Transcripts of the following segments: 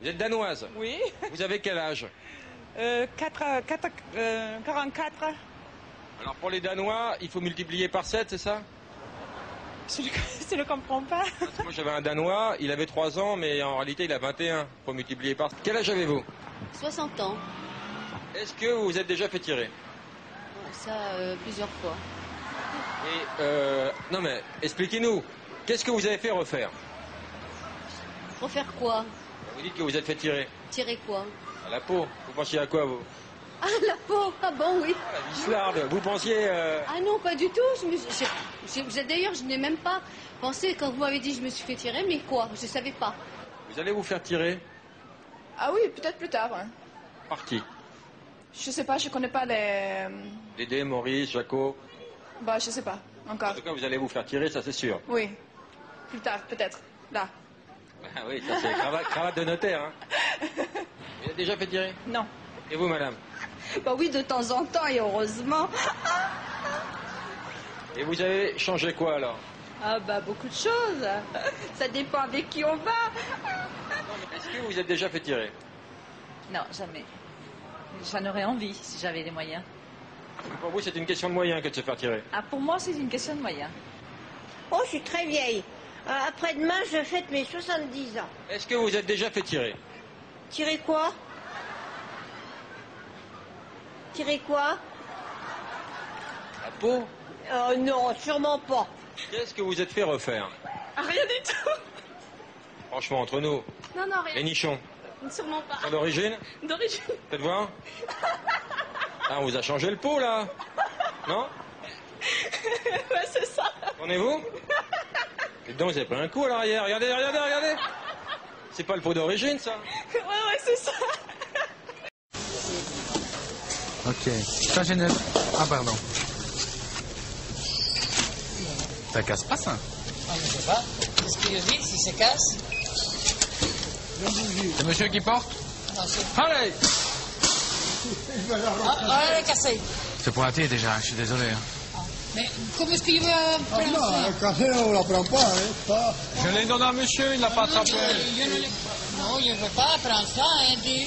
Vous êtes danoise? Oui. Vous avez quel âge? 44. Alors pour les Danois, il faut multiplier par 7, c'est ça? Je ne comprends pas. Moi j'avais un Danois, il avait 3 ans, mais en réalité il a 21. Il faut multiplier par... Quel âge avez-vous? 60 ans. Est-ce que vous vous êtes déjà fait tirer? Ça, plusieurs fois. Et non mais, expliquez-nous, qu'est-ce que vous avez fait refaire? Refaire quoi? Vous dites que vous êtes fait tirer. Tirer quoi? À la peau. Vous pensiez à quoi, vous? Ah, la peau. Ah bon, oui. Ah, la vislarde. Vous pensiez... Ah non, pas du tout. D'ailleurs, je n'ai même pas pensé, quand vous m'avez dit je me suis fait tirer, mais quoi? Je ne savais pas. Vous allez vous faire tirer? Ah oui, peut-être plus tard. Hein. Par qui? Je sais pas, je connais pas les... Dédé, Maurice, Jaco? Bah, je sais pas, encore. En tout cas, vous allez vous faire tirer, ça c'est sûr. Oui, plus tard, peut-être. Là. Ah oui, ça c'est cravate de notaire, hein. Vous avez déjà fait tirer? Non. Et vous, madame? Bah oui, de temps en temps, et heureusement. Et vous avez changé quoi, alors? Ah bah beaucoup de choses. Ça dépend avec qui on va. Est-ce que vous êtes déjà fait tirer? Non, jamais. J'en aurais envie si j'avais les moyens. Pour vous, c'est une question de moyens que de se faire tirer. Ah, pour moi, c'est une question de moyens. Oh, je suis très vieille. Après-demain, je fête mes 70 ans. Est-ce que vous êtes déjà fait tirer? Tirer quoi? Tirer quoi? La peau? Non, sûrement pas. Qu'est-ce que vous êtes fait refaire? Ah, rien du tout. Franchement, entre nous. Non, non, rien. Les nichons. Sûrement pas. Sont d'origine? D'origine. Faites voir. Ah, on vous a changé le pot, là? Non? Ouais, c'est ça. Tournez-vous. Et donc, vous avez pris un coup à l'arrière. Regardez, regardez, regardez. C'est pas le pot d'origine, ça? Ouais, c'est ça. Ok. Ça, j'ai neuf. Ah, pardon. Ça casse pas, ça? Ah, je sais pas. Qu'est-ce qu'il vite si ça casse? C'est monsieur qui porte? Non, c'est... Allez! Ah, elle est cassée. C'est pointé déjà, je suis désolé. Hein. Mais comment est-ce qu'il va prendre ça? Cassée, on la prend pas, hein, ça. Je l'ai donné à monsieur, il l'a pas attrapé. Non, je ne veux pas prendre ça, hein, dis.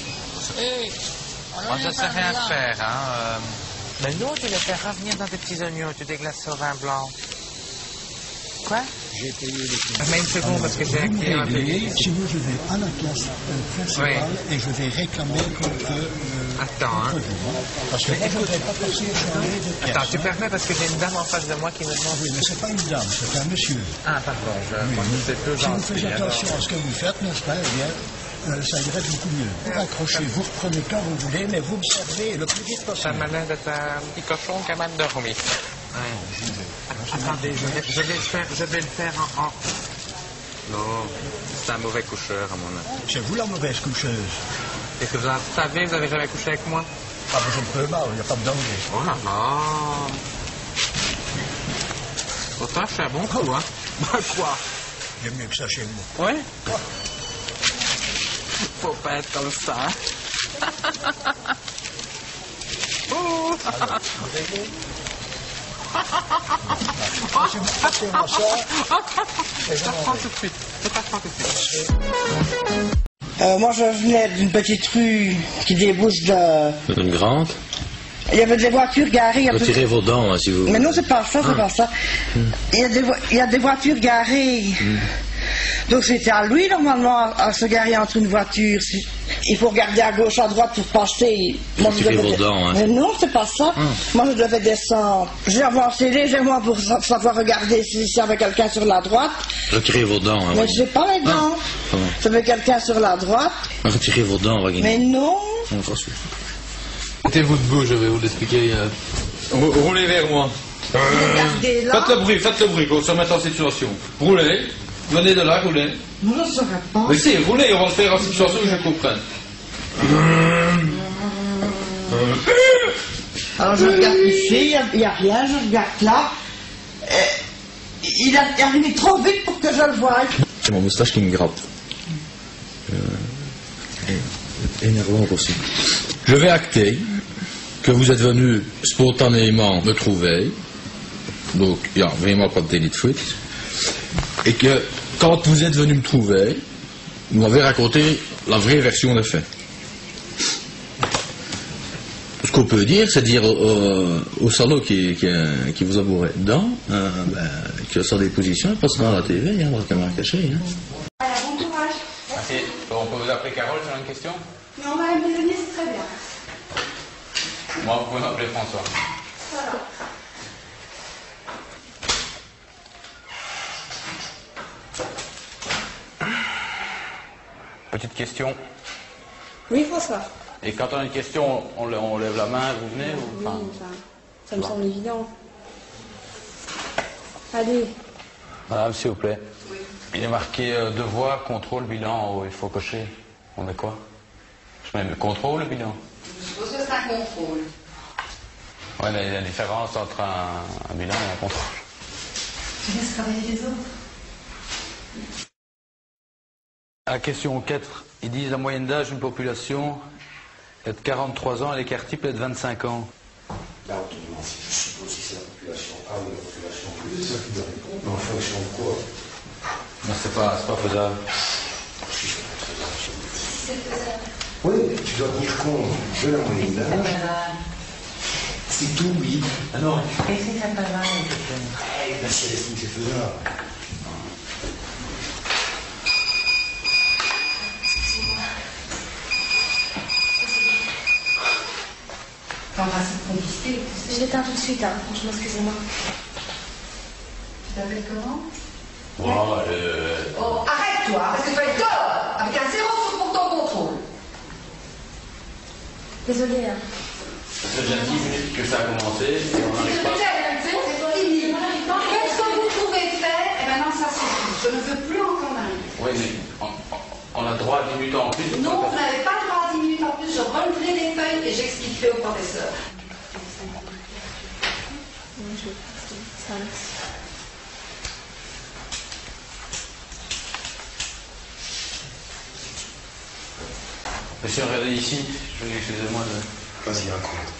Moi, je sais rien faire, hein. Mais non, tu le fais revenir dans des petits oignons, tu déglaces au vin blanc. Quoi? J'ai payé les clients. Mais une seconde, parce que j'ai un client à payer. Sinon, je vais à la classe principale et je vais réclamer contre... Attends, hein. Parce que moi, je ne voudrais pas passer changer de pièce. Attends, tu permets parce que j'ai une dame en face de moi qui me demande... Oui, mais c'est pas une dame, c'est un monsieur. Ah, pardon, je crois que c'est peu Si vous gentil. faites attention à ce que vous faites, n'est-ce pas, eh bien, ça irait beaucoup mieux. Vous raccrochez, vous reprenez quand vous voulez, mais vous me servez le plus vite Ça possible. m'a l'air d'être un petit cochon qui a mal dormi. Ouais. Attendez, je vais le faire en... Non, c'est un mauvais coucheur à mon avis. C'est vous la mauvaise coucheuse. Est-ce que vous savez, vous avez jamais couché avec moi? Ah, mais je ne peux pas, il n'y a pas de danger. Oh là là. Pourtant, je suis un bon coup, hein. Bah quoi? Il y a mieux que ça chez moi. Ouais. Faut pas être comme ça. Oh. Passez-moi ça. Je t'apprends tout de suite. Je t'apprends tout de suite. Moi, je venais d'une petite rue qui débouche de... Une grande? Il y avait des voitures garées... Retirez vos dents, hein, si vous... Mais non, c'est pas ça, c'est pas ça. Il y a des voitures garées. Donc c'était à lui, normalement, à se garer entre une voiture. Il faut regarder à gauche, à droite pour passer. Retirez vos dents, hein. Mais non, c'est pas ça. Moi, je devais descendre. J'ai avancé légèrement pour savoir regarder s'il y avait quelqu'un sur la droite. Retirez vos dents, hein. Mais je n'ai pas les dents. Ça avait quelqu'un sur la droite. Retirez vos dents, Wagner. Mais non. Mettez-vous debout, je vais vous l'expliquer. Roulez vers moi. Regardez là. Faites le bruit, pour se mettre en situation. Roulez, venez de là, roulez. Non, je ne saurais pas. Mais si, roulez, on va se faire en situation que je comprenne. Alors je regarde ici, il n'y a rien, je regarde là. Il est arrivé trop vite pour que je le voie. C'est mon moustache qui me gratte. Énervant aussi. Je vais acter que vous êtes venu spontanément me trouver, donc il n'y a vraiment pas de délit de fuite, et que quand vous êtes venu me trouver, vous m'avez raconté la vraie version des faits. Ce qu'on peut dire, c'est dire au salaud qui vous a bourré dedans, que sa déposition passera à la TV, dans la caméra cachée. Voilà, bon courage. Merci. On peut vous appeler Carole sur une question? Non, Madame Devenir, c'est très bien. Moi, vous pouvez m'appeler François. Voilà. Petite question. Oui, François. Et quand on a une question, on lève la main, vous venez ou... Oui, enfin, ça me semble évident. Allez. Madame, s'il vous plaît. Oui. Il est marqué devoir, contrôle, bilan en haut. Il faut cocher. On met quoi? Je mets contrôle ou bilan? Je suppose que c'est un contrôle. Oui, mais il y a une différence entre un bilan et un contrôle. Tu laisses travailler les autres. À question 4, ils disent la moyenne d'âge d'une population est de 43 ans et l'écart type est de 25 ans. Là, on te demande si je suppose si c'est la population A ou la population B. C'est ça qui doit répondre. Mais en fonction de quoi? Non, c'est pas faisable. Si, c'est faisable. Oui, mais tu dois tenir compte de la moyenne d'âge. C'est tout, oui. Ah non. Et si c'est pas mal, ben, si elle estime que c'est faisable. T'embrasses de complicité. Je l'éteins tout de suite, hein. Franchement, excusez-moi. Tu t'appelles comment? Oh, Oh, arrête-toi, parce que tu vas être dehors, avec un 0 pour ton contrôle. Désolée, hein. C'est déjà 10 minutes que ça a commencé et on n'arrive pas. C'est fini. Qu'est-ce que vous pouvez faire? Eh ben non, ça suffit. Je ne veux plus entendre un livre. Oui, mais on a droit à 10 minutes en plus. Non, vous n'avez pas le droit à 10 minutes en plus. Je releverai les feuilles et j'expliquerai au professeur. Monsieur, regardez ici. Excusez-moi de... Vas-y, raconte.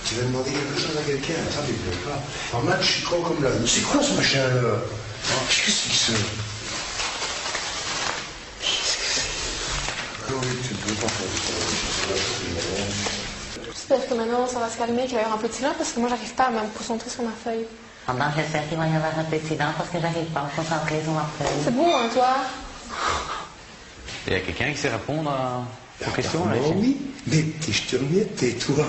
Tu vas demander quelque chose à quelqu'un? Ça, tu ne veux pas. En match, je suis con comme là. C'est quoi ce machin-là? Qu'est-ce que c'est que ça? Oui, tu ne peux pas faire ça. J'espère que maintenant ça va se calmer, qu'il va y avoir un peu de silence parce que moi j'arrive pas à me concentrer sur ma feuille. Ah ben, j'espère qu'il va y avoir un peu de silence parce que j'arrive pas à me concentrer sur ma feuille. C'est bon, hein, toi? Il y a quelqu'un qui sait répondre aux questions là ici? Oui, mais je te remets, tais-toi.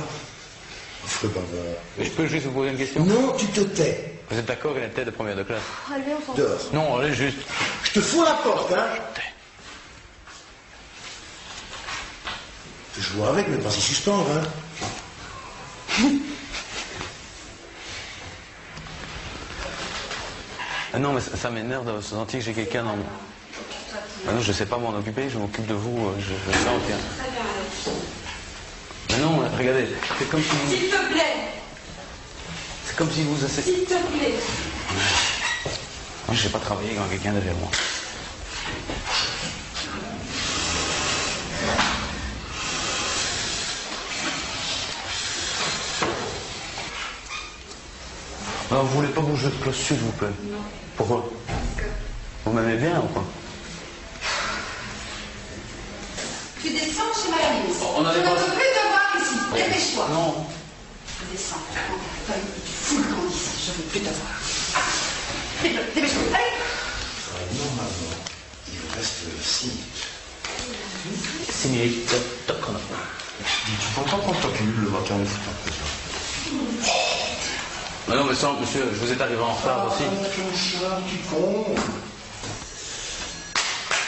Affreux bavard. Mais je peux juste vous poser une question? Non, tu te tais. Vous êtes d'accord qu'il y a une tête de première de classe? Allez, on s'en Dehors. Non, allez juste. Je te fous à la porte, hein? Je joue avec, mais pas s'y suspendre, hein? Ah non, mais ça m'énerve de sentir que j'ai quelqu'un dans mon... Ah non, je ne sais pas m'en occuper, je m'occupe de vous, je sens qu'il y a... Mais non, regardez, c'est comme si vous... S'il te plaît. C'est comme si vous... S'il te plaît. Moi, je ne sais pas travailler quand quelqu'un derrière moi. Alors, vous voulez pas bouger de cloche, s'il vous plaît? Non. Pourquoi? Vous m'aimez bien ou quoi? Tu descends chez Madame Lise. On a je ne des veux plus te voir ici. Oh. Dépêche-toi. Non. Tu descends, tu prends ta feuille et tu fous le camp ici. Je ne veux plus te voir. Dépêche-toi. Allez. Normalement, il vous reste 6 minutes. 6 minutes, top chrono. Tu ne penses pas qu'on t'occupe le matin au foot après ça? Mais non, mais ça, monsieur, je vous êtes arrivé en retard aussi. Tu con.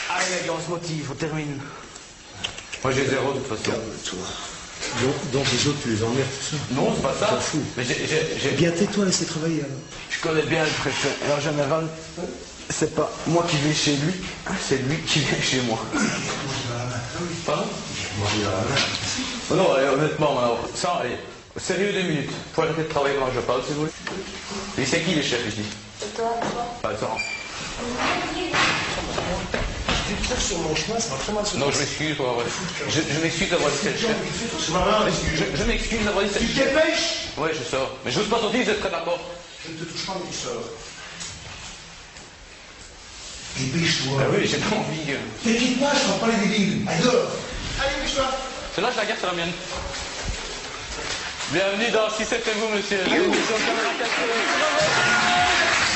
Allez, les gars, on se motive, on termine. Moi, j'ai 0 de toute façon. Calme-toi. Donc les autres, tu les emmerdes, tout ça? Non, c'est pas ça. T'en fous. Mais j'ai... Bien, tais-toi, laissez travailler alors. Je connais bien le préfet. Et en général, c'est pas moi qui vais chez lui, c'est lui qui vient chez moi. Pardon? Oh non, allez, honnêtement, maintenant, ça, allez, sérieux 2 minutes. Faut arrêter de travailler quand je parle, si vous voulez. Et c'est qui les chefs ici? C'est toi. Attends. Tu te trouves sur mon chemin, ça va très mal se Non, je m'excuse pour avoir... Je m'excuse d'avoir dit c'est le chef. Je m'excuse d'avoir dit c'est le chef. Tu te dépêches? Ouais, je sors. Mais je n'ose pas sortir, vous êtes près de la porte. Je ne te touche pas, mais tu sors. Dépêche-toi. Ah oui, j'ai pas envie. T'inquiète pas, je prends pas les débiles. Allez, dehors. Allez, dépêche-toi. Celle-là, je la garde, c'est la mienne. Bienvenue dans Si c'était vous, monsieur. L'émission de Caméra Cachée.